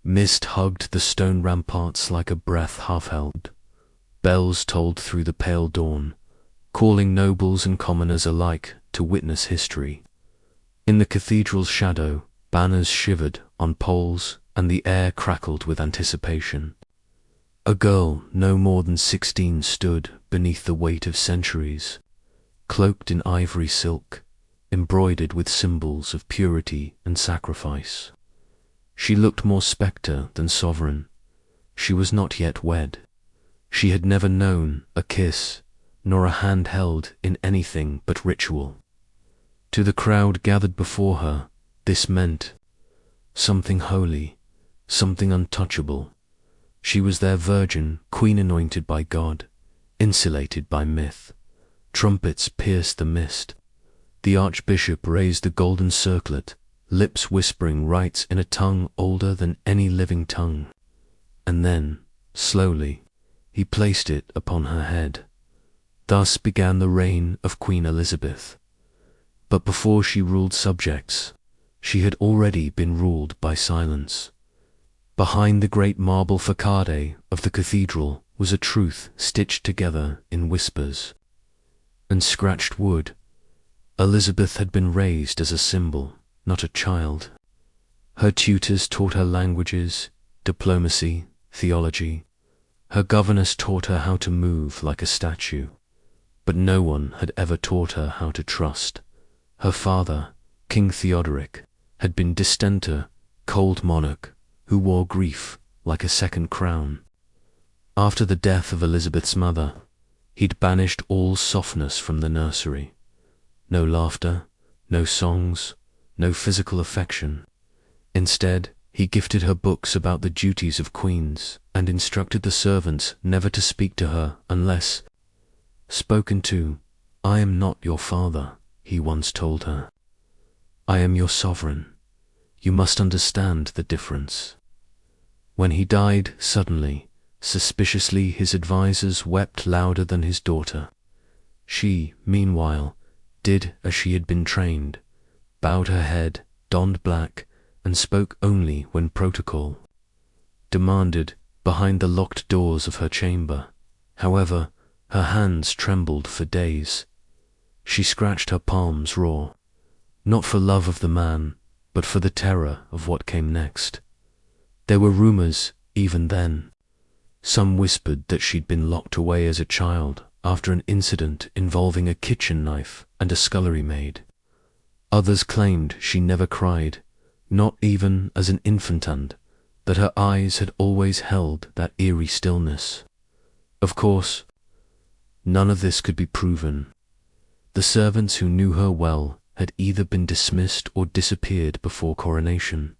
Mist hugged the stone ramparts like a breath half-held. Bells tolled through the pale dawn, calling nobles and commoners alike to witness history. In the cathedral's shadow, banners shivered on poles, and the air crackled with anticipation. A girl no more than 16 stood beneath the weight of centuries, cloaked in ivory silk, embroidered with symbols of purity and sacrifice. She looked more spectre than sovereign. She was not yet wed. She had never known a kiss, nor a hand held in anything but ritual. To the crowd gathered before her, this meant something holy, something untouchable. She was their virgin, queen anointed by God, insulated by myth. Trumpets pierced the mist. The archbishop raised the golden circlet, lips whispering rites in a tongue older than any living tongue. And then, slowly, he placed it upon her head. Thus began the reign of Queen Elizabeth. But before she ruled subjects, she had already been ruled by silence. Behind the great marble facade of the cathedral was a truth stitched together in whispers and scratched wood. Elizabeth had been raised as a symbol, not a child. Her tutors taught her languages, diplomacy, theology. Her governess taught her how to move like a statue. But no one had ever taught her how to trust. Her father, King Theodoric, had been distemper, cold monarch, who wore grief like a second crown. After the death of Elizabeth's mother, he'd banished all softness from the nursery. No laughter, no songs, no physical affection. Instead, he gifted her books about the duties of queens and instructed the servants never to speak to her unless spoken to. "I am not your father," he once told her. "I am your sovereign. You must understand the difference." When he died suddenly, suspiciously, his advisers wept louder than his daughter. She, meanwhile, did as she had been trained, bowed her head, donned black, and spoke only when protocol demanded behind the locked doors of her chamber. However, her hands trembled for days. She scratched her palms raw, not for love of the man, but for the terror of what came next. There were rumors, even then. Some whispered that she'd been locked away as a child after an incident involving a kitchen knife and a scullery maid. Others claimed she never cried, not even as an infant, and that her eyes had always held that eerie stillness. Of course, none of this could be proven. The servants who knew her well had either been dismissed or disappeared before coronation.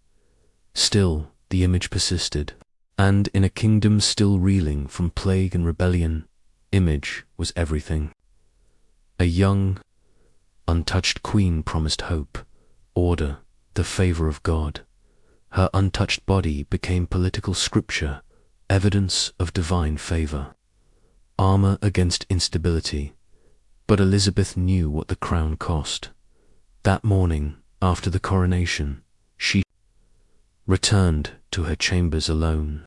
Still, the image persisted, and in a kingdom still reeling from plague and rebellion, image was everything. A young, untouched queen promised hope, order, the favor of God. Her untouched body became political scripture, evidence of divine favor, armor against instability. But Elizabeth knew what the crown cost. That morning, after the coronation, she returned to her chambers alone.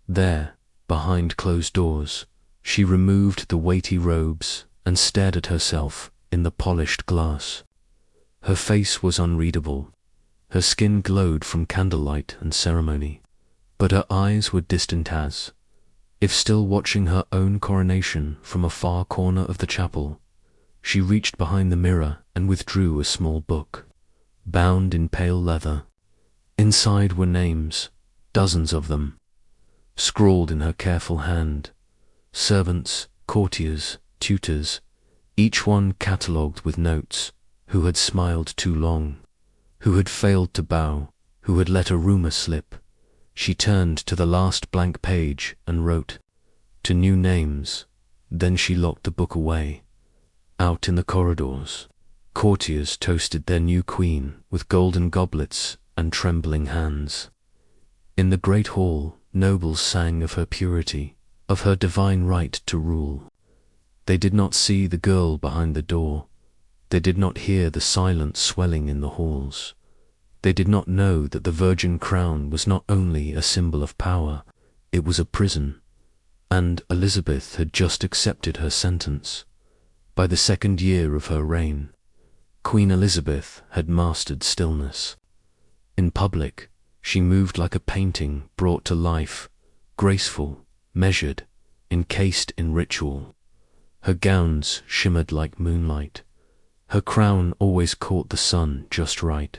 There, behind closed doors, she removed the weighty robes and stared at herself in the polished glass. Her face was unreadable. Her skin glowed from candlelight and ceremony, but her eyes were distant as if still watching her own coronation from a far corner of the chapel. She reached behind the mirror and withdrew a small book, bound in pale leather. Inside were names, dozens of them, scrawled in her careful hand. Servants, courtiers, tutors, each one catalogued with notes: who had smiled too long, who had failed to bow, who had let a rumor slip. She turned to the last blank page and wrote to new names. Then she locked the book away. Out in the corridors, courtiers toasted their new queen with golden goblets and trembling hands. In the great hall, nobles sang of her purity, of her divine right to rule. They did not see the girl behind the door. They did not hear the silence swelling in the halls. They did not know that the Virgin crown was not only a symbol of power, it was a prison, and Elizabeth had just accepted her sentence. By the 2nd year of her reign, Queen Elizabeth had mastered stillness. In public, she moved like a painting brought to life, graceful, measured, encased in ritual. Her gowns shimmered like moonlight. Her crown always caught the sun just right.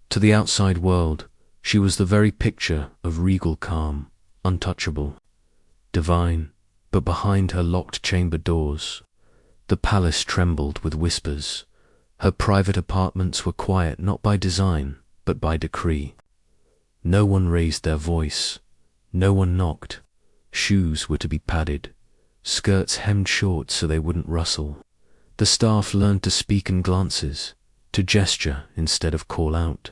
To the outside world, she was the very picture of regal calm, untouchable, divine, but behind her locked chamber doors, the palace trembled with whispers. Her private apartments were quiet not by design, but by decree. No one raised their voice, no one knocked. Shoes were to be padded, skirts hemmed short so they wouldn't rustle. The staff learned to speak in glances, to gesture instead of call out.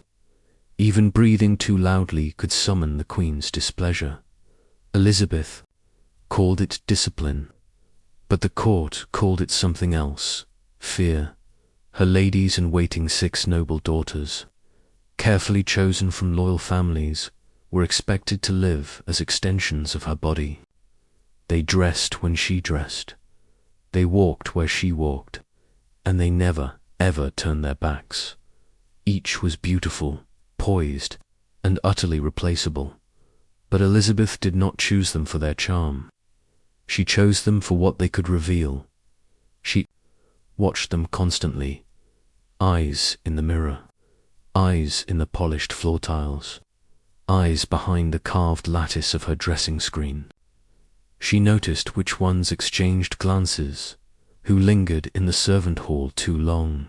Even breathing too loudly could summon the Queen's displeasure. Elizabeth called it discipline, but the court called it something else, fear. Her ladies-in-waiting 6 noble daughters, carefully chosen from loyal families, were expected to live as extensions of her body. They dressed when she dressed. They walked where she walked, and they never, ever turned their backs. Each was beautiful, poised, and utterly replaceable. But Elizabeth did not choose them for their charm. She chose them for what they could reveal. She watched them constantly. Eyes in the mirror, eyes in the polished floor tiles, eyes behind the carved lattice of her dressing screen. She noticed which ones exchanged glances, who lingered in the servant hall too long,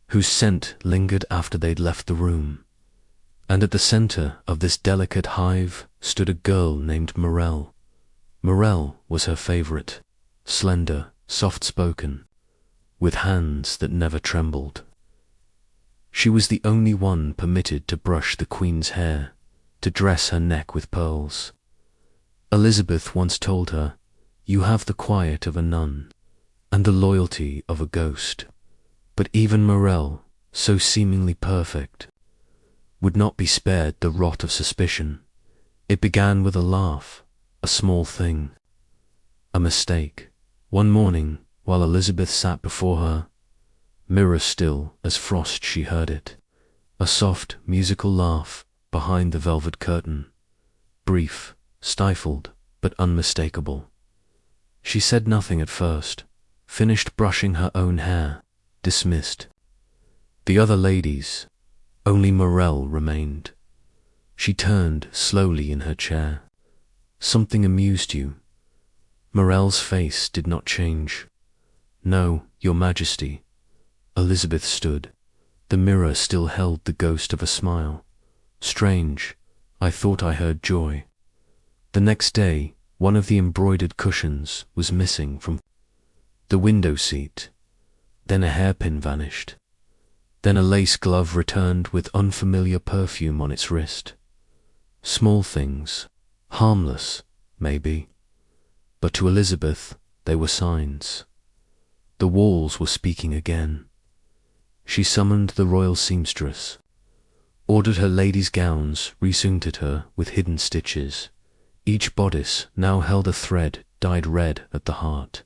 whose scent lingered after they'd left the room. And at the center of this delicate hive stood a girl named Morel. Morel was her favorite, slender, soft-spoken, with hands that never trembled. She was the only one permitted to brush the Queen's hair, to dress her neck with pearls. Elizabeth once told her, "You have the quiet of a nun, and the loyalty of a ghost." But even Morel, so seemingly perfect, would not be spared the rot of suspicion. It began with a laugh, a small thing, a mistake. One morning, while Elizabeth sat before her, mirror still as frost, she heard it, a soft, musical laugh behind the velvet curtain, brief, stifled, but unmistakable. She said nothing at first, finished brushing her own hair, dismissed. The other ladies, only Morel remained. She turned slowly in her chair. "Something amused you?" Morel's face did not change. "No, Your Majesty." Elizabeth stood. The mirror still held the ghost of a smile. "Strange, I thought I heard joy." The next day, one of the embroidered cushions was missing from the window seat. Then a hairpin vanished. Then a lace glove returned with unfamiliar perfume on its wrist. Small things, harmless, maybe, but to Elizabeth they were signs. The walls were speaking again. She summoned the royal seamstress, ordered her ladies' gowns resewn her with hidden stitches. Each bodice now held a thread dyed red at the heart,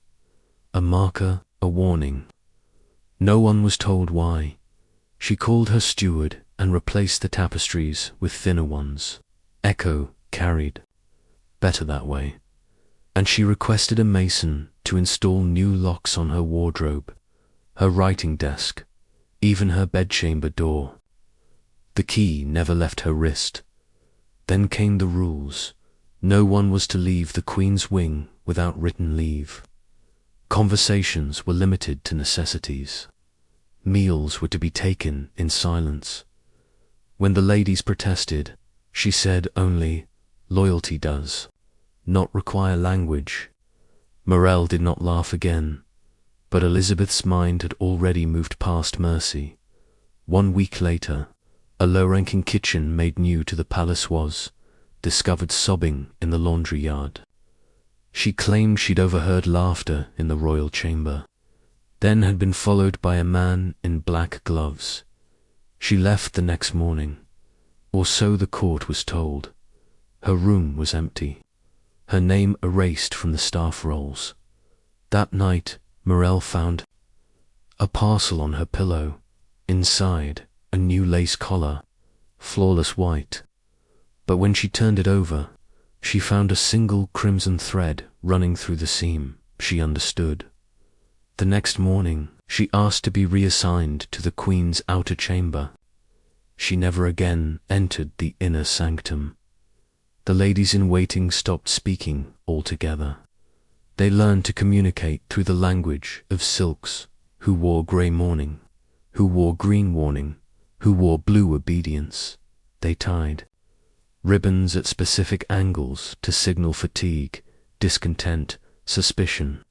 a marker, a warning. No one was told why. She called her steward and replaced the tapestries with thinner ones. Echo carried. Better that way. And she requested a mason to install new locks on her wardrobe, her writing desk, even her bedchamber door. The key never left her wrist. Then came the rules. No one was to leave the Queen's wing without written leave. Conversations were limited to necessities. Meals were to be taken in silence. When the ladies protested, she said only, "Loyalty does not require language." Morel did not laugh again, but Elizabeth's mind had already moved past mercy. 1 week later, a low-ranking kitchen made new to the palace was discovered sobbing in the laundry yard. She claimed she'd overheard laughter in the royal chamber, then had been followed by a man in black gloves. She left the next morning, or so the court was told. Her room was empty, her name erased from the staff rolls. That night, Morel found a parcel on her pillow, inside a new lace collar, flawless white. But when she turned it over, she found a single crimson thread running through the seam. She understood. The next morning, she asked to be reassigned to the Queen's outer chamber. She never again entered the inner sanctum. The ladies in waiting stopped speaking altogether. They learned to communicate through the language of silks, who wore grey mourning, who wore green warning, who wore blue obedience. They tied ribbons at specific angles to signal fatigue, discontent, suspicion.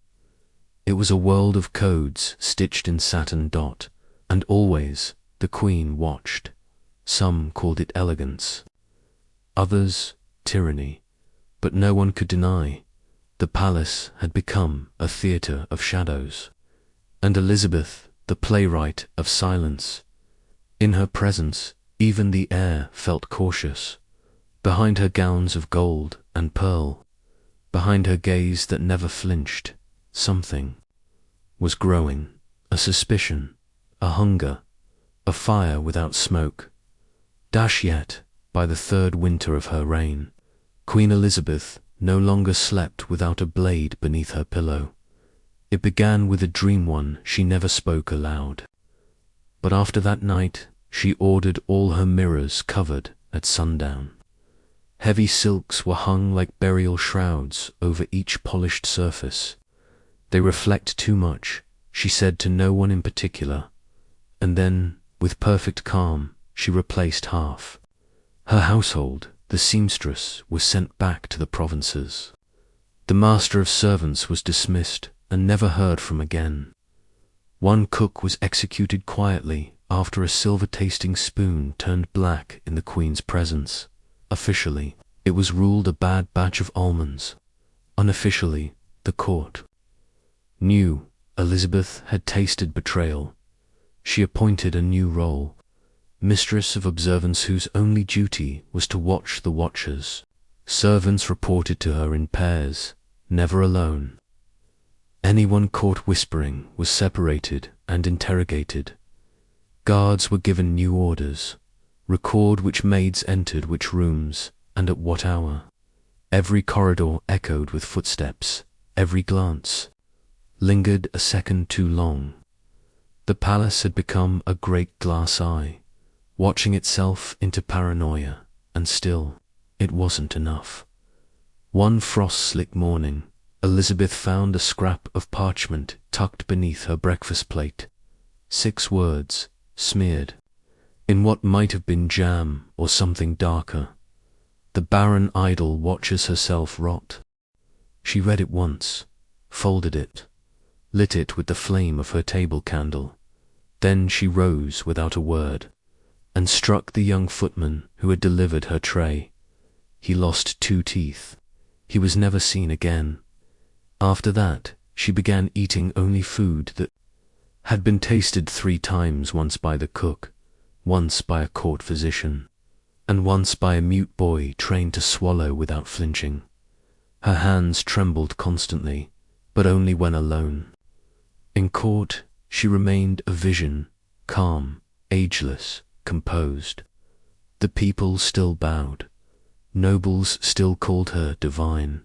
It was a world of codes stitched in satin dot, and always the Queen watched. Some called it elegance, others tyranny, but no one could deny the palace had become a theatre of shadows, and Elizabeth, the playwright of silence. In her presence, even the air felt cautious. Behind her gowns of gold and pearl, behind her gaze that never flinched, something was growing, a suspicion, a hunger, a fire without smoke. Yet, by the third winter of her reign, Queen Elizabeth no longer slept without a blade beneath her pillow. It began with a dream one she never spoke aloud. But after that night, she ordered all her mirrors covered at sundown. Heavy silks were hung like burial shrouds over each polished surface. They reflect too much, she said to no one in particular. And then, with perfect calm, she replaced half. Her household, the seamstress, was sent back to the provinces. The master of servants was dismissed and never heard from again. One cook was executed quietly after a silver-tasting spoon turned black in the Queen's presence. Officially, it was ruled a bad batch of almonds. Unofficially, the court knew Elizabeth had tasted betrayal. She appointed a new role, mistress of observance whose only duty was to watch the watchers. Servants reported to her in pairs, never alone. Anyone caught whispering was separated and interrogated. Guards were given new orders. Record which maids entered which rooms, and at what hour. Every corridor echoed with footsteps, every glance lingered a second too long. The palace had become a great glass eye, watching itself into paranoia, and still, it wasn't enough. One frost-slick morning, Elizabeth found a scrap of parchment tucked beneath her breakfast plate. 6 words, smeared in what might have been jam or something darker. The barren idol watches herself rot. She read it once, folded it, lit it with the flame of her table candle. Then she rose without a word, and struck the young footman who had delivered her tray. He lost 2 teeth. He was never seen again. After that, she began eating only food that had been tasted 3 times, once by the cook, once by a court physician, and once by a mute boy trained to swallow without flinching. Her hands trembled constantly, but only when alone. In court, she remained a vision, calm, ageless, composed. The people still bowed. Nobles still called her divine.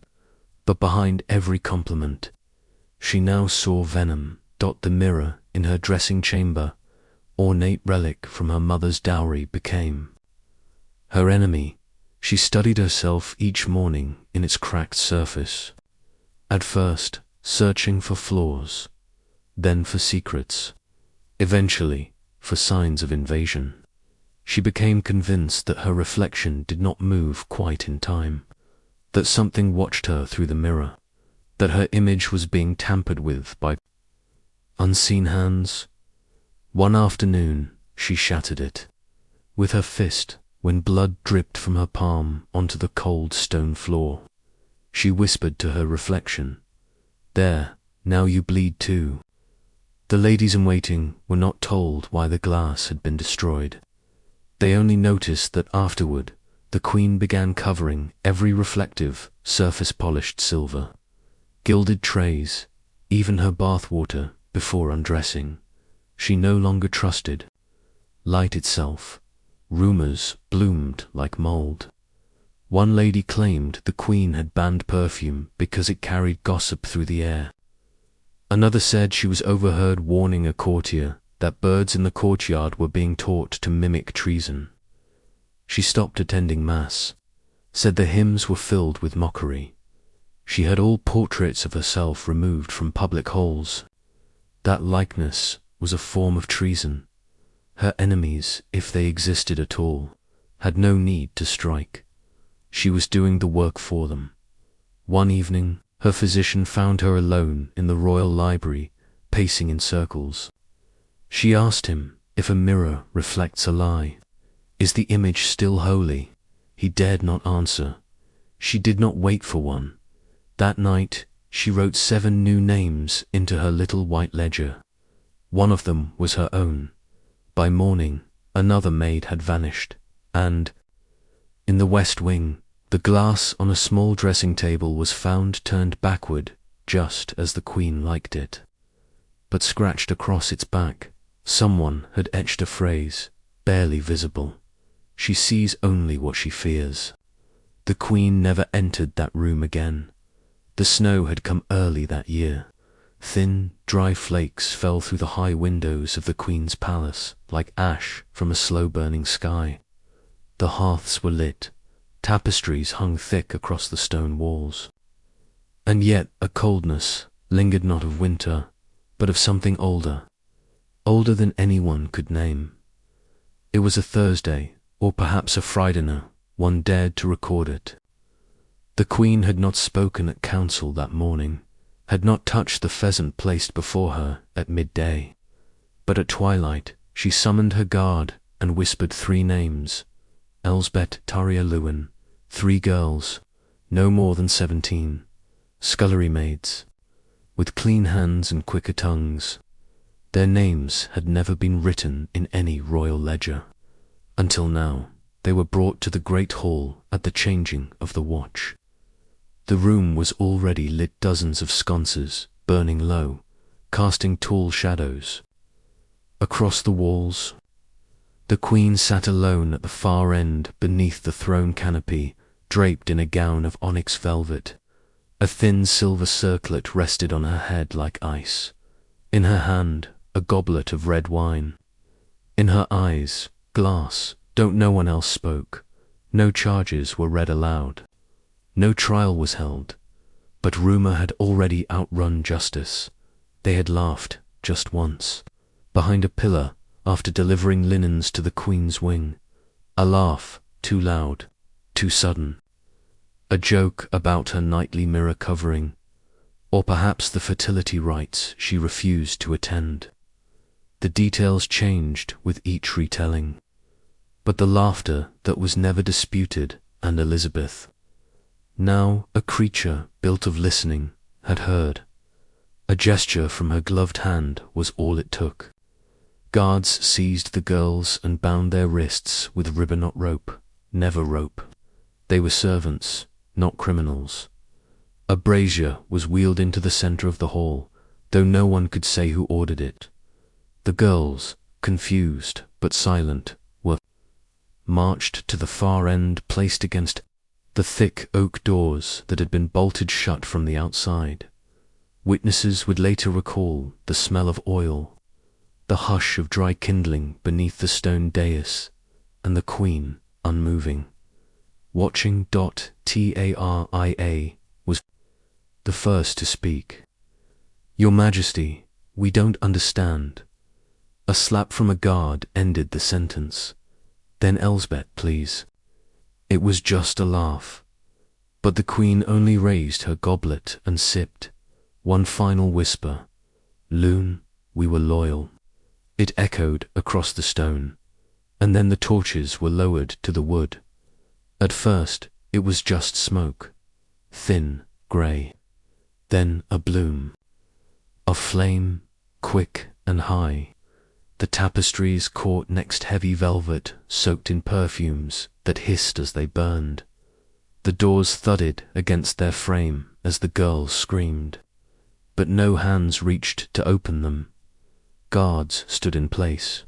But behind every compliment, she now saw venom dot the mirror in her dressing chamber. Ornate relic from her mother's dowry became her enemy. She studied herself each morning in its cracked surface. At first, searching for flaws, then for secrets, eventually for signs of invasion. She became convinced that her reflection did not move quite in time, that something watched her through the mirror, that her image was being tampered with by unseen hands. One afternoon, she shattered it with her fist when blood dripped from her palm onto the cold stone floor. She whispered to her reflection, "There, now you bleed too." The ladies in waiting were not told why the glass had been destroyed. They only noticed that afterward, the Queen began covering every reflective, surface-polished silver, gilded trays, even her bath water before undressing. She no longer trusted light itself. Rumors bloomed like mold. One lady claimed the Queen had banned perfume because it carried gossip through the air. Another said she was overheard warning a courtier that birds in the courtyard were being taught to mimic treason. She stopped attending Mass, said the hymns were filled with mockery. She had all portraits of herself removed from public halls. That likeness was a form of treason. Her enemies, if they existed at all, had no need to strike. She was doing the work for them. One evening, her physician found her alone in the royal library, pacing in circles. She asked him if a mirror reflects a lie. Is the image still holy? He dared not answer. She did not wait for one. That night, she wrote 7 new names into her little white ledger. One of them was her own. By morning, another maid had vanished, and in the West Wing, the glass on a small dressing table was found turned backward, just as the Queen liked it. But scratched across its back, someone had etched a phrase, barely visible. She sees only what she fears. The Queen never entered that room again. The snow had come early that year. Thin, dry flakes fell through the high windows of the Queen's palace like ash from a slow-burning sky. The hearths were lit. Tapestries hung thick across the stone walls. And yet a coldness lingered, not of winter, but of something older, older than anyone could name. It was a Thursday, or perhaps a Friday now, one dared to record it. The Queen had not spoken at council that morning, had not touched the pheasant placed before her at midday. But at twilight she summoned her guard and whispered 3 names, Elsbeth Taria Lewin, 3 girls, no more than 17, scullery maids, with clean hands and quicker tongues. Their names had never been written in any royal ledger. Until now, they were brought to the great hall at the changing of the watch. The room was already lit, dozens of sconces, burning low, casting tall shadows. Across the walls, the Queen sat alone at the far end beneath the throne canopy, draped in a gown of onyx velvet. A thin silver circlet rested on her head like ice. In her hand, a goblet of red wine. In her eyes, glass. No one else spoke. No charges were read aloud. No trial was held. But rumor had already outrun justice. They had laughed just once, behind a pillar, after delivering linens to the Queen's wing. A laugh, too loud, too sudden. A joke about her nightly mirror covering, or perhaps the fertility rites she refused to attend. The details changed with each retelling, but the laughter that was never disputed, and Elizabeth, now a creature built of listening, had heard. A gesture from her gloved hand was all it took. Guards seized the girls and bound their wrists with ribbon, not rope, never rope. They were servants, not criminals. A brazier was wheeled into the center of the hall, though no one could say who ordered it. The girls, confused but silent, were marched to the far end, placed against the thick oak doors that had been bolted shut from the outside. Witnesses would later recall the smell of oil, the hush of dry kindling beneath the stone dais, and the Queen unmoving, watching. Taria was the first to speak. "Your Majesty, we don't understand." A slap from a guard ended the sentence. "Then Elsbeth, please." It was just a laugh, but the Queen only raised her goblet and sipped. One final whisper, "Loon, we were loyal." It echoed across the stone, and then the torches were lowered to the wood. At first, it was just smoke, thin, grey. Then a bloom, a flame, quick and high. The tapestries caught next heavy velvet soaked in perfumes that hissed as they burned. The doors thudded against their frame as the girls screamed, but no hands reached to open them. Guards stood in place.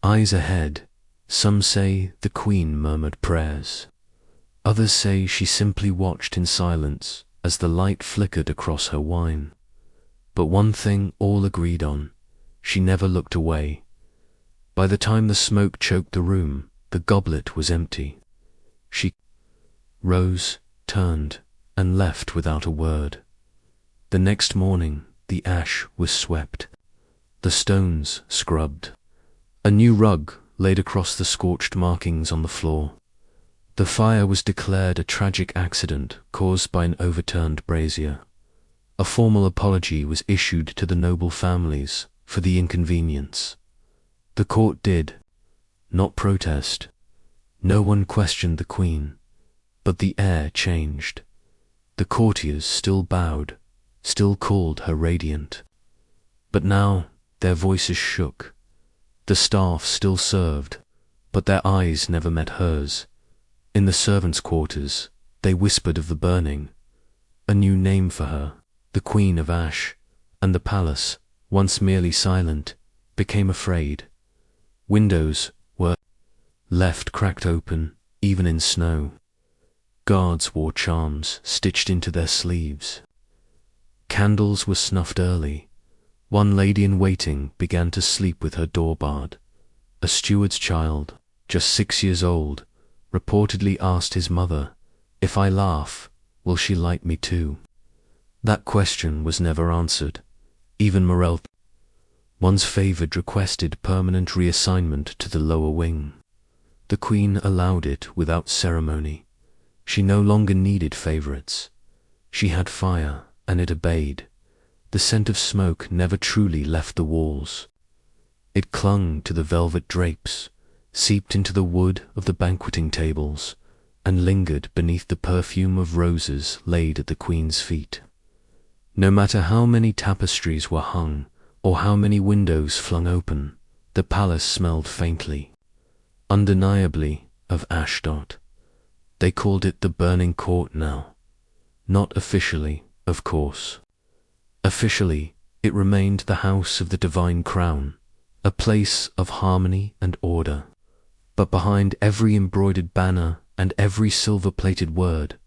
Eyes ahead, some say the queen murmured prayers. Others say she simply watched in silence as the light flickered across her wine. But one thing all agreed on: she never looked away. By the time the smoke choked the room, the goblet was empty. She rose, turned, and left without a word. The next morning, the ash was swept, the stones scrubbed. A new rug laid across the scorched markings on the floor. The fire was declared a tragic accident caused by an overturned brazier. A formal apology was issued to the noble families for the inconvenience. The court did not protest. No one questioned the queen, but the air changed. The courtiers still bowed, still called her radiant. But now their voices shook. The staff still served, but their eyes never met hers. In the servants' quarters, they whispered of the burning, a new name for her, the Queen of Ash, and the palace, once merely silent, became afraid. Windows were left cracked open, even in snow. Guards wore charms stitched into their sleeves. Candles were snuffed early. One lady in waiting began to sleep with her door barred. A steward's child, just 6 years old, reportedly asked his mother, "If I laugh, will she like me too?" That question was never answered. Even Morel, once favoured, requested permanent reassignment to the lower wing. The queen allowed it without ceremony. She no longer needed favourites. She had fire, and it obeyed. The scent of smoke never truly left the walls. It clung to the velvet drapes, seeped into the wood of the banqueting tables, and lingered beneath the perfume of roses laid at the queen's feet. No matter how many tapestries were hung, or how many windows flung open, the palace smelled faintly, undeniably, of Ashdod. They called it the Burning Court now. Not officially, of course. Officially, it remained the House of the Divine Crown, a place of harmony and order. But behind every embroidered banner and every silver-plated word,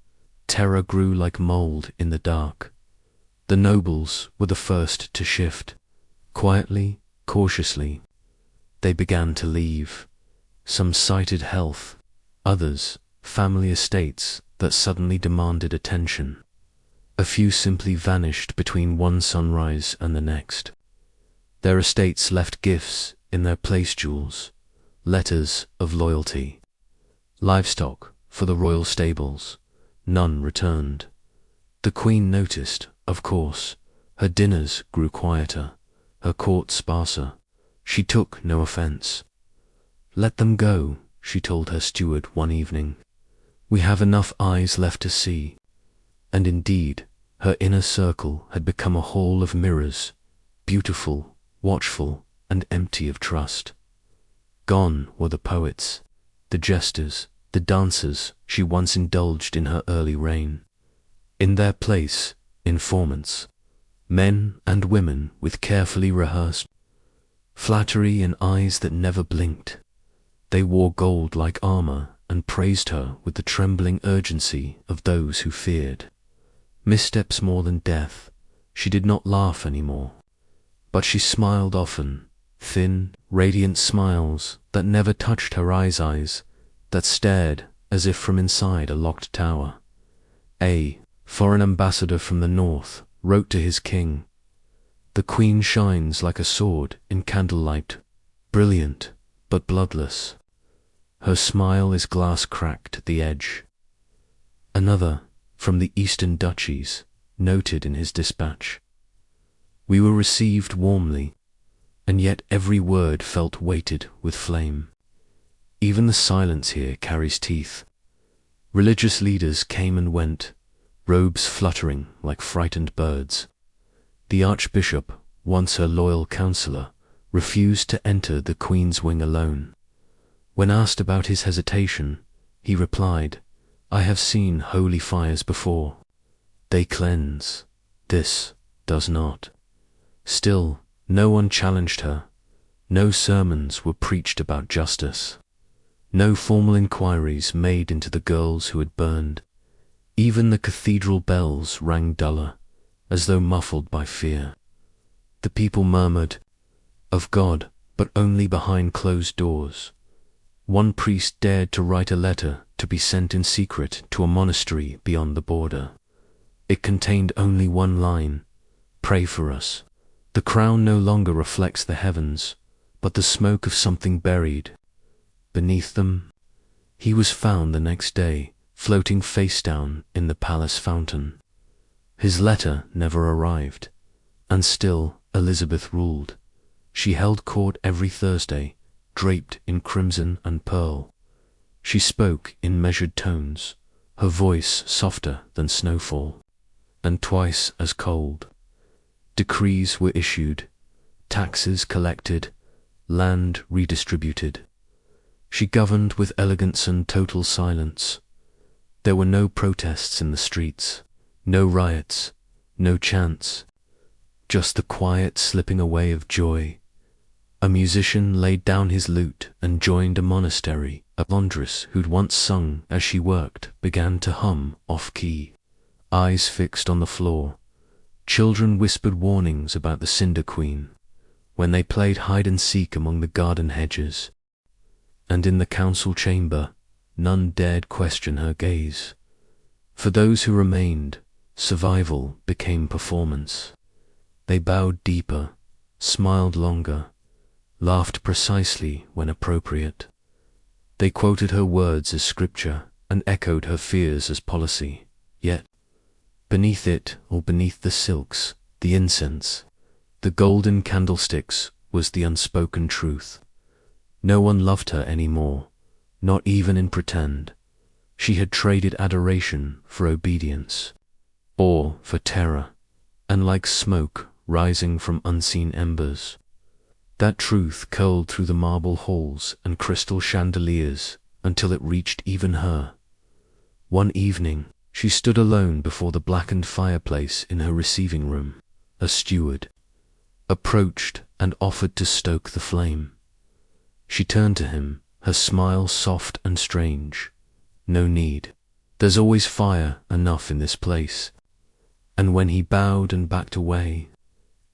terror grew like mold in the dark. The nobles were the first to shift. Quietly, cautiously, they began to leave. Some cited health, others family estates that suddenly demanded attention. A few simply vanished between one sunrise and the next. Their estates left gifts in their place jewels, letters of loyalty, livestock for the royal stables. None returned. The queen noticed, of course. Her dinners grew quieter, her court sparser. She took no offence. "Let them go," she told her steward one evening. "We have enough eyes left to see." And indeed, her inner circle had become a hall of mirrors, beautiful, watchful, and empty of trust. Gone were the poets, the jesters, the dancers she once indulged in her early reign. In their place, informants, men and women with carefully rehearsed flattery and eyes that never blinked. They wore gold like armor and praised her with the trembling urgency of those who feared. Missteps more than death. She did not laugh anymore, but she smiled often, thin, radiant smiles that never touched her eyes, that stared as if from inside a locked tower. A foreign ambassador from the north wrote to his king, "The queen shines like a sword in candlelight, brilliant but bloodless. Her smile is glass cracked at the edge." Another, from the eastern duchies, noted in his dispatch, "We were received warmly, and yet every word felt weighted with flame. Even the silence here carries teeth." Religious leaders came and went, robes fluttering like frightened birds. The archbishop, once her loyal counselor, refused to enter the Queen's wing alone. When asked about his hesitation, he replied, "I have seen holy fires before. They cleanse. This does not." Still, no one challenged her. No sermons were preached about justice. No formal inquiries made into the girls who had burned. Even the cathedral bells rang duller, as though muffled by fear. The people murmured of God, but only behind closed doors. One priest dared to write a letter to be sent in secret to a monastery beyond the border. It contained only one line: "Pray for us." The crown no longer reflects the heavens, but the smoke of something buried beneath them. He was found the next day, floating face down in the palace fountain. His letter never arrived, and still Elizabeth ruled. She held court every Thursday, draped in crimson and pearl. She spoke in measured tones, her voice softer than snowfall, and twice as cold. Decrees were issued, taxes collected, land redistributed. She governed with elegance and total silence. There were no protests in the streets, no riots, no chants, just the quiet slipping away of joy. A musician laid down his lute and joined a monastery. A laundress who'd once sung as she worked began to hum off-key, eyes fixed on the floor. Children whispered warnings about the Cinder Queen when they played hide-and-seek among the garden hedges. And in the council chamber, none dared question her gaze. For those who remained, survival became performance. They bowed deeper, smiled longer, laughed precisely when appropriate. They quoted her words as scripture and echoed her fears as policy. Yet, beneath it, or beneath the silks, the incense, the golden candlesticks, was the unspoken truth. No one loved her anymore, not even in pretend. She had traded adoration for obedience, awe for terror, and like smoke rising from unseen embers, that truth curled through the marble halls and crystal chandeliers until it reached even her. One evening, she stood alone before the blackened fireplace in her receiving room. A steward approached and offered to stoke the flame. She turned to him, her smile soft and strange. "No need. There's always fire enough in this place." And when he bowed and backed away,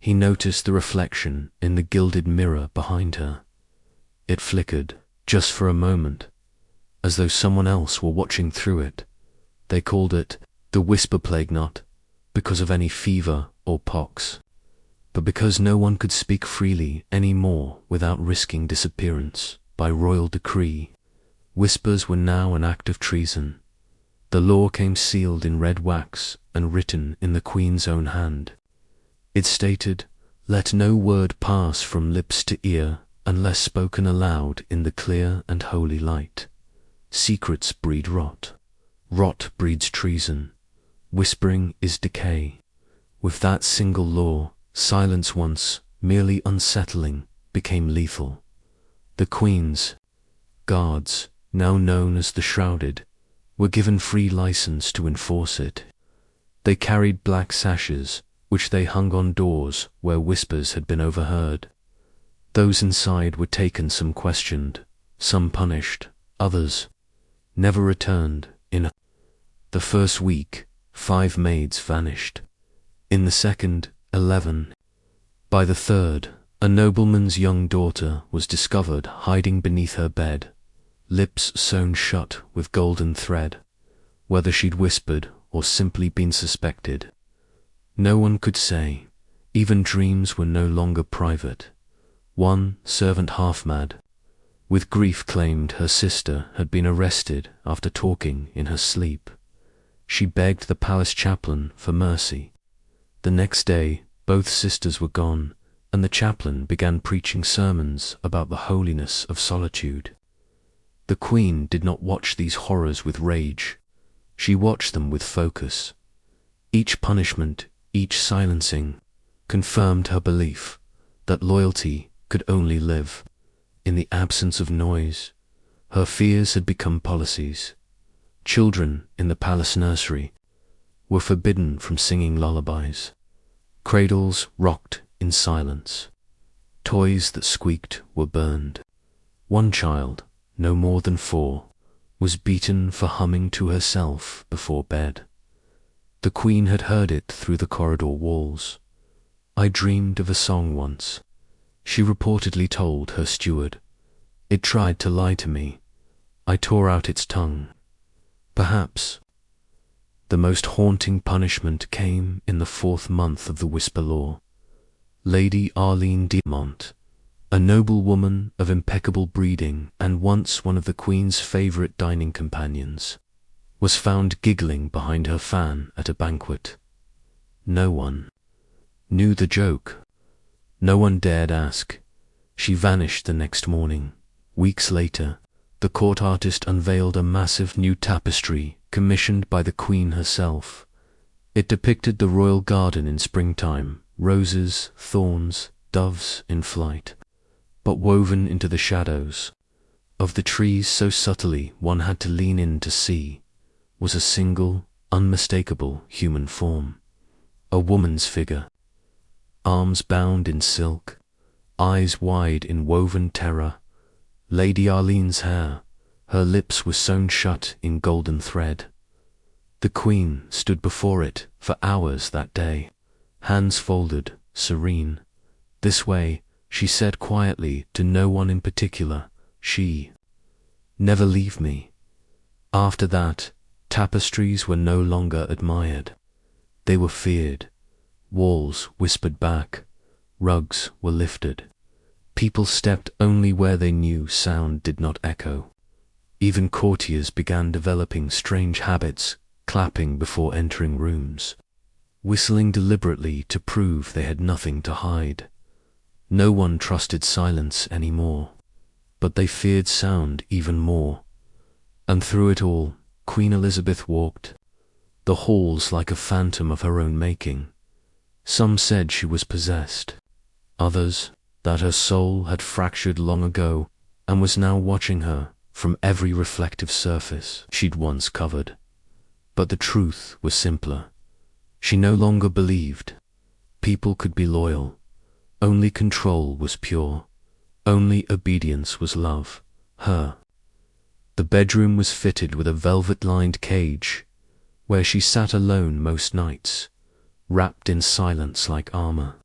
he noticed the reflection in the gilded mirror behind her. It flickered, just for a moment, as though someone else were watching through it. They called it the whisper plague, not because of any fever or pox, but because no one could speak freely any more without risking disappearance by royal decree. Whispers were now an act of treason. The law came sealed in red wax and written in the Queen's own hand. It stated, "Let no word pass from lips to ear unless spoken aloud in the clear and holy light. Secrets breed rot. Rot breeds treason. Whispering is decay." With that single law, silence once merely unsettling became lethal. The Queen's guards, now known as the Shrouded, were given free license to enforce it. They carried black sashes, which they hung on doors where whispers had been overheard. Those inside were taken, some questioned, some punished, others never returned. In the first week, 5 maids vanished. In the second, 11. By the third, a nobleman's young daughter was discovered hiding beneath her bed, lips sewn shut with golden thread. Whether she'd whispered or simply been suspected, no one could say. Even dreams were no longer private. One servant, half-mad with grief, claimed her sister had been arrested after talking in her sleep. She begged the palace chaplain for mercy. The next day, both sisters were gone, and the chaplain began preaching sermons about the holiness of solitude. The Queen did not watch these horrors with rage. She watched them with focus. Each punishment, each silencing, confirmed her belief that loyalty could only live in the absence of noise. Her fears had become policies. Children in the palace nursery were forbidden from singing lullabies. Cradles rocked in silence. Toys that squeaked were burned. One child, no more than 4, was beaten for humming to herself before bed. The Queen had heard it through the corridor walls. "I dreamed of a song once," she reportedly told her steward. "It tried to lie to me. I tore out its tongue." Perhaps the most haunting punishment came in the 4th month of the Whisper Law. Lady Arlene de Mont, a noble woman of impeccable breeding and once one of the Queen's favourite dining companions, was found giggling behind her fan at a banquet. No one knew the joke. No one dared ask. She vanished the next morning. Weeks later, the court artist unveiled a massive new tapestry commissioned by the Queen herself. It depicted the royal garden in springtime, roses, thorns, doves in flight, but woven into the shadows of the trees so subtly one had to lean in to see, was a single, unmistakable human form. A woman's figure, arms bound in silk, eyes wide in woven terror. Lady Arlene's hair, her lips were sewn shut in golden thread. The Queen stood before it for hours that day, hands folded, serene. "This way," she said quietly to no one in particular. "She never leave me." After that, tapestries were no longer admired. They were feared. Walls whispered back. Rugs were lifted. People stepped only where they knew sound did not echo. Even courtiers began developing strange habits, clapping before entering rooms, whistling deliberately to prove they had nothing to hide. No one trusted silence anymore, but they feared sound even more. And through it all, Queen Elizabeth walked the halls like a phantom of her own making. Some said she was possessed. Others, that her soul had fractured long ago and was now watching her from every reflective surface she'd once covered. But the truth was simpler. She no longer believed people could be loyal. Only control was pure. Only obedience was love. Her. The bedroom was fitted with a velvet-lined cage, where she sat alone most nights, wrapped in silence like armor.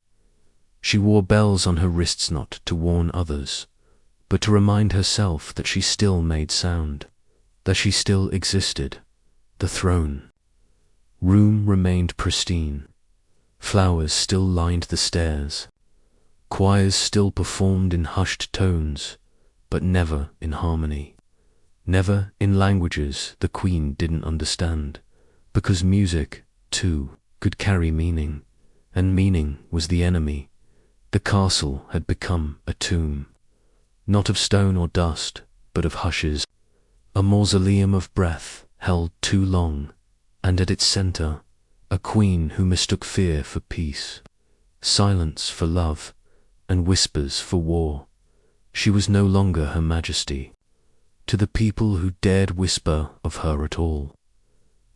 She wore bells on her wrists not to warn others, but to remind herself that she still made sound, that she still existed. The throne room remained pristine. Flowers still lined the stairs. Choirs still performed in hushed tones, but never in harmony. Never in languages the Queen didn't understand, because music, too, could carry meaning, and meaning was the enemy. The castle had become a tomb, not of stone or dust, but of hushes, a mausoleum of breath held too long, and at its center, a queen who mistook fear for peace, silence for love, and whispers for war. She was no longer Her Majesty. To the people who dared whisper of her at all,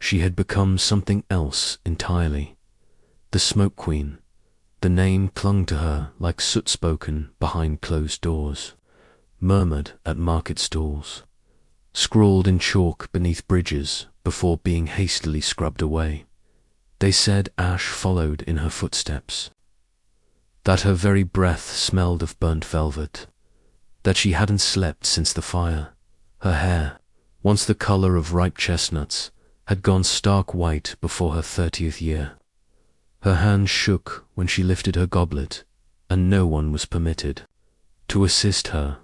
she had become something else entirely. The Smoke Queen. The name clung to her like soot spoken behind closed doors, murmured at market stalls, scrawled in chalk beneath bridges before being hastily scrubbed away. They said ash followed in her footsteps, that her very breath smelled of burnt velvet, that she hadn't slept since the fire. Her hair, once the color of ripe chestnuts, had gone stark white before her 30th year. Her hand shook when she lifted her goblet, and no one was permitted to assist her.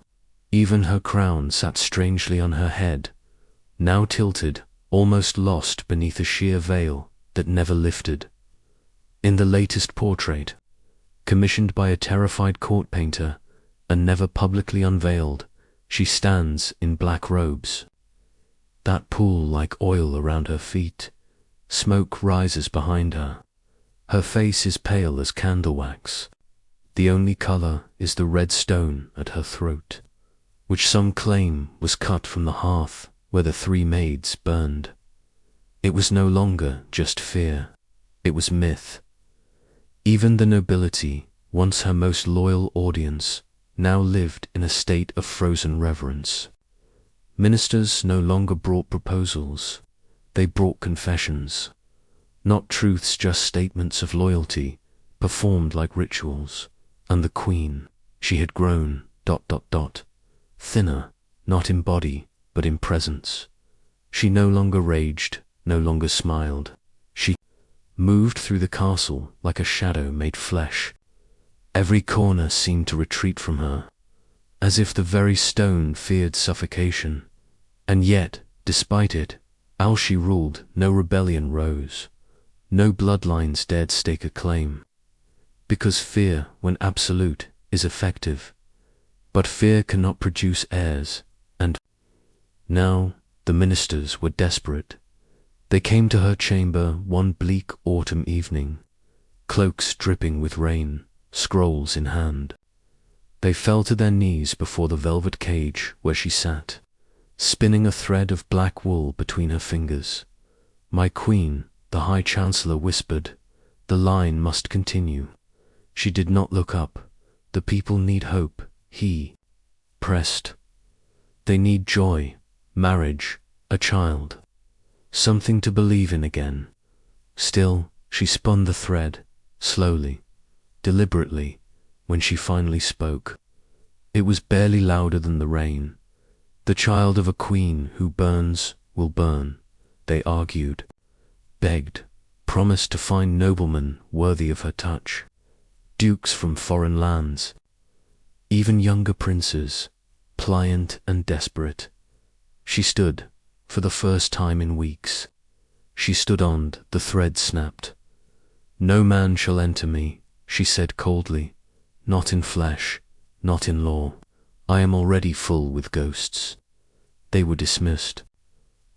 Even her crown sat strangely on her head, now tilted, almost lost beneath a sheer veil that never lifted. In the latest portrait, commissioned by a terrified court painter and never publicly unveiled, she stands in black robes. That pool like oil around her feet. Smoke rises behind her. Her face is pale as candle wax. The only color is the red stone at her throat, which some claim was cut from the hearth where the three maids burned. It was no longer just fear, it was myth. Even the nobility, once her most loyal audience, now lived in a state of frozen reverence. Ministers no longer brought proposals, they brought confessions. Not truths, just statements of loyalty, performed like rituals. And the queen, she had grown, thinner, not in body, but in presence. She no longer raged, no longer smiled. She moved through the castle like a shadow made flesh. Every corner seemed to retreat from her, as if the very stone feared suffocation. And yet, despite it, as she ruled, no rebellion rose. No bloodlines dared stake a claim. Because fear, when absolute, is effective. But fear cannot produce heirs, and now the ministers were desperate. They came to her chamber one bleak autumn evening, cloaks dripping with rain, scrolls in hand. They fell to their knees before the velvet cage where she sat, spinning a thread of black wool between her fingers. "My queen," the High Chancellor whispered, "the line must continue." She did not look up. "The people need hope," he pressed. "They need joy, marriage, a child, something to believe in again." Still, she spun the thread, slowly, deliberately. When she finally spoke, it was barely louder than the rain. "The child of a queen who burns will burn," they argued, begged, promised to find noblemen worthy of her touch. Dukes from foreign lands, even younger princes, pliant and desperate. She stood, for the first time in weeks. She stood on, the thread snapped. "No man shall enter me," she said coldly, "not in flesh, not in law. I am already full with ghosts." They were dismissed.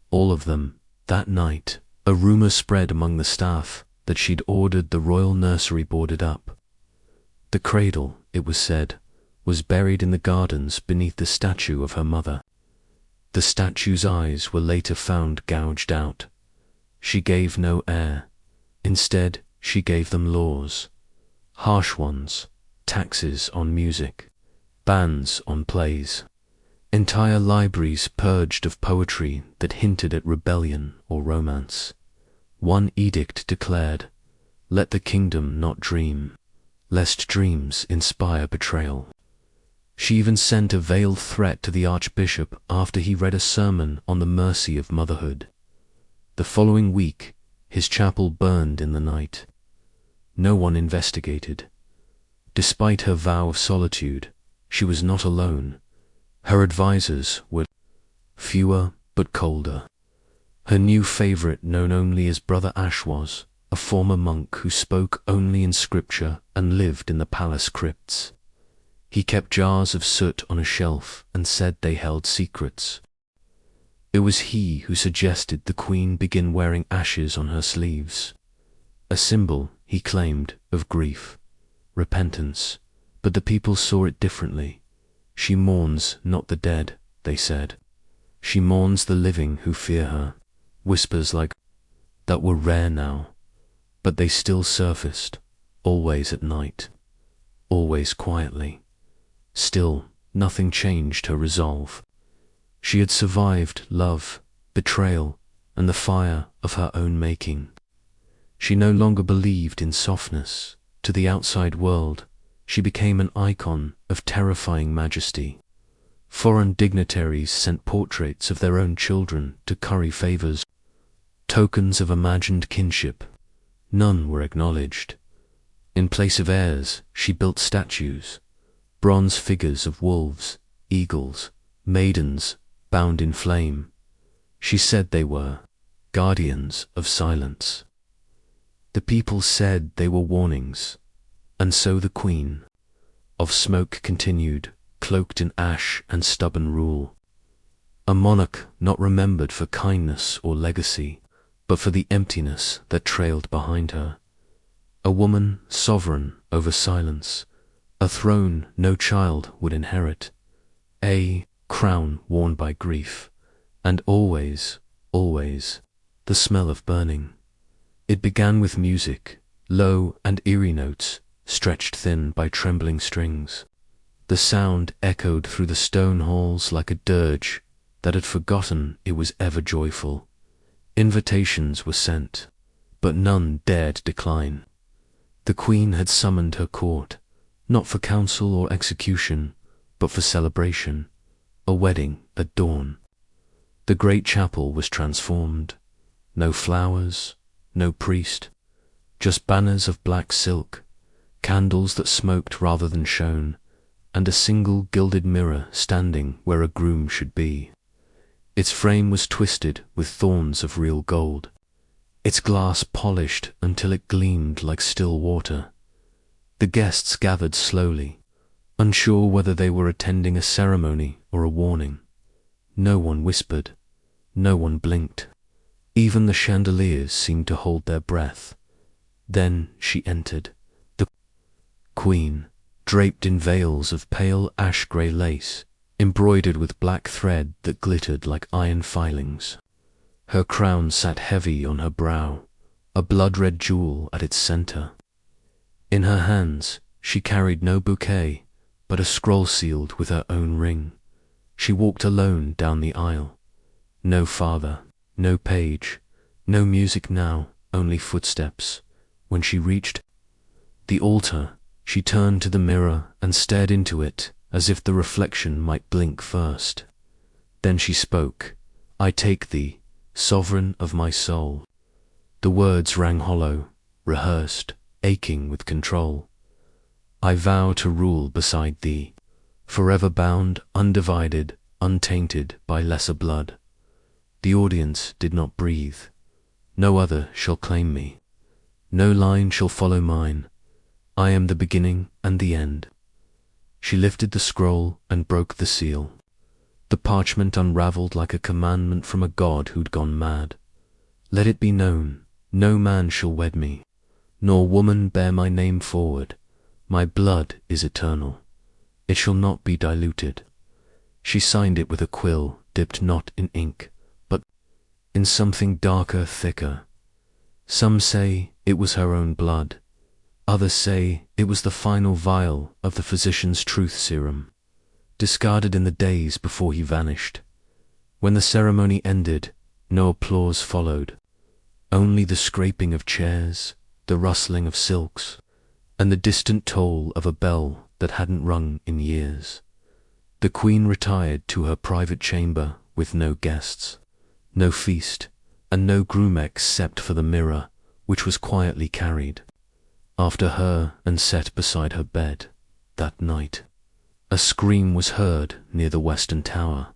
All of them. That night, a rumor spread among the staff that she'd ordered the royal nursery boarded up. The cradle, it was said, was buried in the gardens beneath the statue of her mother. The statue's eyes were later found gouged out. She gave no heir. Instead, she gave them laws. Harsh ones, taxes on music, bans on plays. Entire libraries purged of poetry that hinted at rebellion or romance. One edict declared, "Let the kingdom not dream, lest dreams inspire betrayal." She even sent a veiled threat to the archbishop after he read a sermon on the mercy of motherhood. The following week, his chapel burned in the night. No one investigated. Despite her vow of solitude, she was not alone. Her advisors were fewer but colder. Her new favorite, known only as Brother Ash, was a former monk who spoke only in scripture and lived in the palace crypts. He kept jars of soot on a shelf and said they held secrets. It was he who suggested the queen begin wearing ashes on her sleeves. A symbol, he claimed, of grief, repentance, but the people saw it differently. She mourns not the dead, they said. She mourns the living who fear her. Whispers like that were rare now, but they still surfaced, always at night, always quietly. Still, nothing changed her resolve. She had survived love, betrayal, and the fire of her own making. She no longer believed in softness. To the outside world, she became an icon of terrifying majesty. Foreign dignitaries sent portraits of their own children to curry favors, tokens of imagined kinship. None were acknowledged. In place of heirs, she built statues, bronze figures of wolves, eagles, maidens bound in flame. She said they were guardians of silence. The people said they were warnings, and so the queen of smoke continued, cloaked in ash and stubborn rule. A monarch not remembered for kindness or legacy, but for the emptiness that trailed behind her. A woman sovereign over silence, a throne no child would inherit, a crown worn by grief, and always, always, the smell of burning. It began with music, low and eerie notes, stretched thin by trembling strings. The sound echoed through the stone halls like a dirge that had forgotten it was ever joyful. Invitations were sent, but none dared decline. The Queen had summoned her court, not for council or execution, but for celebration, a wedding at dawn. The great chapel was transformed. No flowers, no priest, just banners of black silk, candles that smoked rather than shone, and a single gilded mirror standing where a groom should be. Its frame was twisted with thorns of real gold, its glass polished until it gleamed like still water. The guests gathered slowly, unsure whether they were attending a ceremony or a warning. No one whispered, no one blinked. Even the chandeliers seemed to hold their breath. Then she entered, the Queen, draped in veils of pale ash-grey lace, embroidered with black thread that glittered like iron filings. Her crown sat heavy on her brow, a blood-red jewel at its centre. In her hands she carried no bouquet, but a scroll sealed with her own ring. She walked alone down the aisle. No father, no page, no music now, only footsteps. When she reached the altar, she turned to the mirror and stared into it as if the reflection might blink first. Then she spoke, "I take thee, sovereign of my soul." The words rang hollow, rehearsed, aching with control. "I vow to rule beside thee, forever bound, undivided, untainted by lesser blood." The audience did not breathe. "No other shall claim me. No line shall follow mine. I am the beginning and the end." She lifted the scroll and broke the seal. The parchment unraveled like a commandment from a god who'd gone mad. "Let it be known, no man shall wed me, nor woman bear my name forward. My blood is eternal. It shall not be diluted." She signed it with a quill dipped not in ink, but in something darker, thicker. Some say it was her own blood. Others say it was the final vial of the physician's truth serum, discarded in the days before he vanished. When the ceremony ended, no applause followed, only the scraping of chairs, the rustling of silks, and the distant toll of a bell that hadn't rung in years. The Queen retired to her private chamber with no guests, no feast, and no groom except for the mirror, which was quietly carried after her and set beside her bed. That night, a scream was heard near the western tower.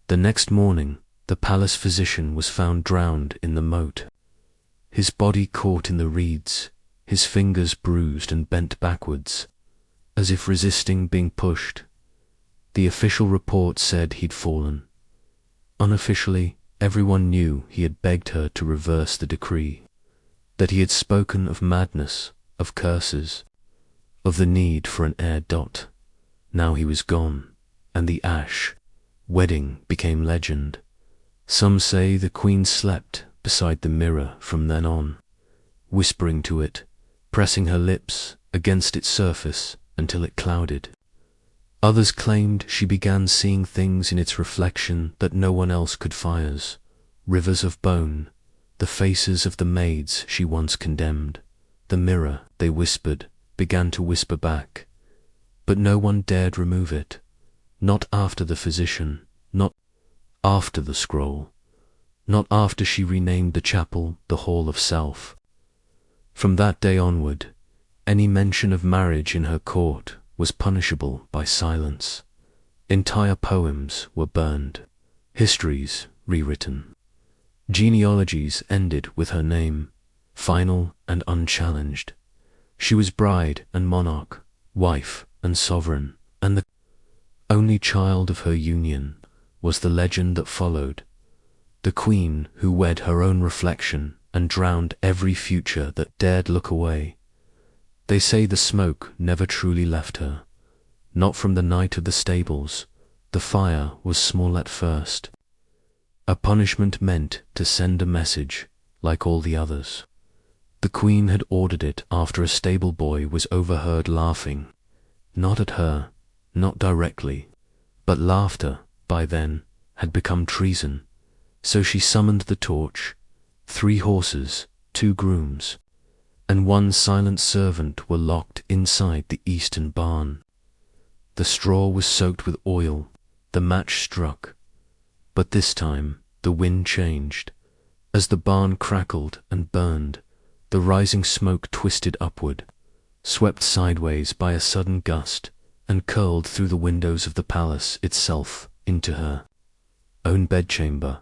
The next morning, the palace physician was found drowned in the moat, his body caught in the reeds, his fingers bruised and bent backwards, as if resisting being pushed. The official report said he'd fallen. Unofficially, everyone knew he had begged her to reverse the decree, that he had spoken of madness, of curses, of the need for an heir. Now he was gone, and the wedding became legend. Some say the Queen slept beside the mirror from then on, whispering to it, pressing her lips against its surface until it clouded. Others claimed she began seeing things in its reflection that no one else could. Fires, rivers of bone, the faces of the maids she once condemned. The mirror, they whispered, began to whisper back, but no one dared remove it. Not after the physician, not after the scroll, not after she renamed the chapel the Hall of Self. From that day onward, any mention of marriage in her court was punishable by silence. Entire poems were burned, histories rewritten. Genealogies ended with her name, final and unchallenged. She was bride and monarch, wife and sovereign, and the only child of her union was the legend that followed, the Queen who wed her own reflection and drowned every future that dared look away. They say the smoke never truly left her, not from the night of the stables. The fire was small at first, a punishment meant to send a message like all the others. The Queen had ordered it after a stable boy was overheard laughing, not at her, not directly, but laughter, by then, had become treason. So she summoned the torch, 3 horses, 2 grooms, and 1 silent servant were locked inside the eastern barn. The straw was soaked with oil, the match struck, but this time the wind changed. As the barn crackled and burned, the rising smoke twisted upward, swept sideways by a sudden gust, and curled through the windows of the palace itself into her own bedchamber.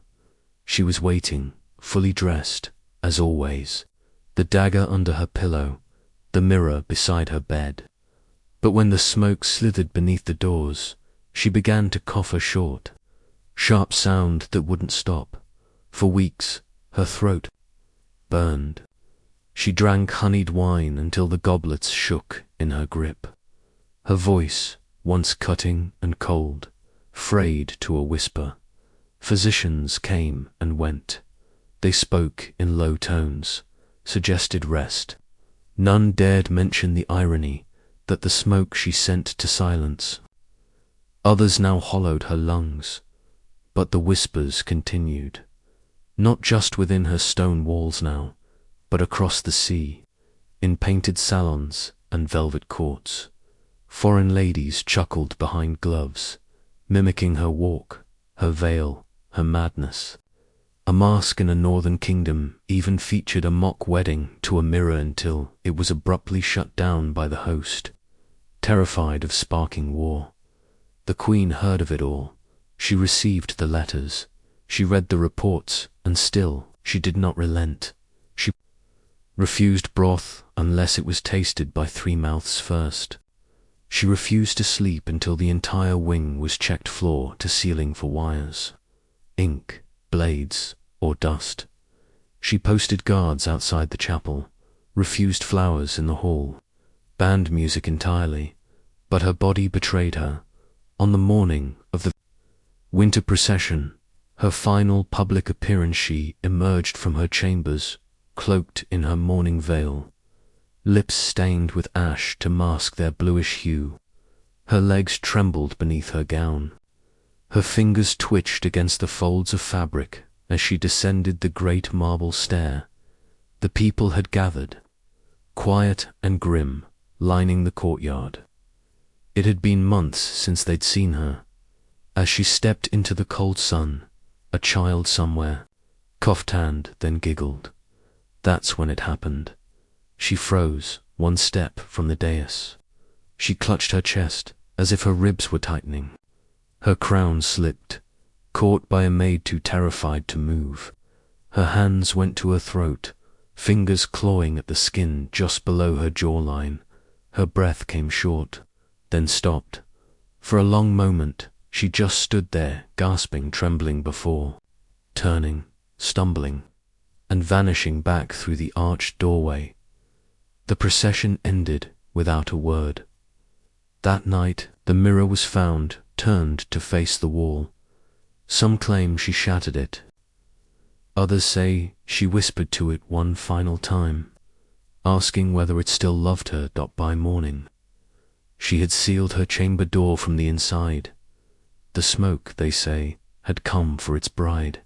She was waiting, fully dressed, as always, the dagger under her pillow, the mirror beside her bed. But when the smoke slithered beneath the doors, she began to cough a short, sharp sound that wouldn't stop. For weeks, her throat burned. She drank honeyed wine until the goblets shook in her grip. Her voice, once cutting and cold, frayed to a whisper. Physicians came and went. They spoke in low tones, suggested rest. None dared mention the irony that the smoke she sent to silence. Others now hollowed her lungs, but the whispers continued, not just within her stone walls now, but across the sea, in painted salons and velvet courts. Foreign ladies chuckled behind gloves, mimicking her walk, her veil, her madness. A masque in a northern kingdom even featured a mock wedding to a mirror until it was abruptly shut down by the host, terrified of sparking war. The Queen heard of it all. She received the letters. She read the reports, and still she did not relent. She refused broth unless it was tasted by 3 mouths first. She refused to sleep until the entire wing was checked floor to ceiling for wires, ink, blades, or dust. She posted guards outside the chapel, refused flowers in the hall, banned music entirely, but her body betrayed her. On the morning of the winter procession, her final public appearance, she emerged from her chambers, cloaked in her mourning veil, lips stained with ash to mask their bluish hue. Her legs trembled beneath her gown. Her fingers twitched against the folds of fabric as she descended the great marble stair. The people had gathered, quiet and grim, lining the courtyard. It had been months since they'd seen her. As she stepped into the cold sun, a child somewhere coughed and then giggled. That's when it happened. She froze 1 step from the dais. She clutched her chest as if her ribs were tightening. Her crown slipped, caught by a maid too terrified to move. Her hands went to her throat, fingers clawing at the skin just below her jawline. Her breath came short, then stopped. For a long moment, she just stood there, gasping, trembling before turning, stumbling, and vanishing back through the arched doorway. The procession ended without a word. That night, the mirror was found, turned to face the wall. Some claim she shattered it. Others say she whispered to it 1 final time, asking whether it still loved her. By morning, she had sealed her chamber door from the inside. The smoke, they say, had come for its bride.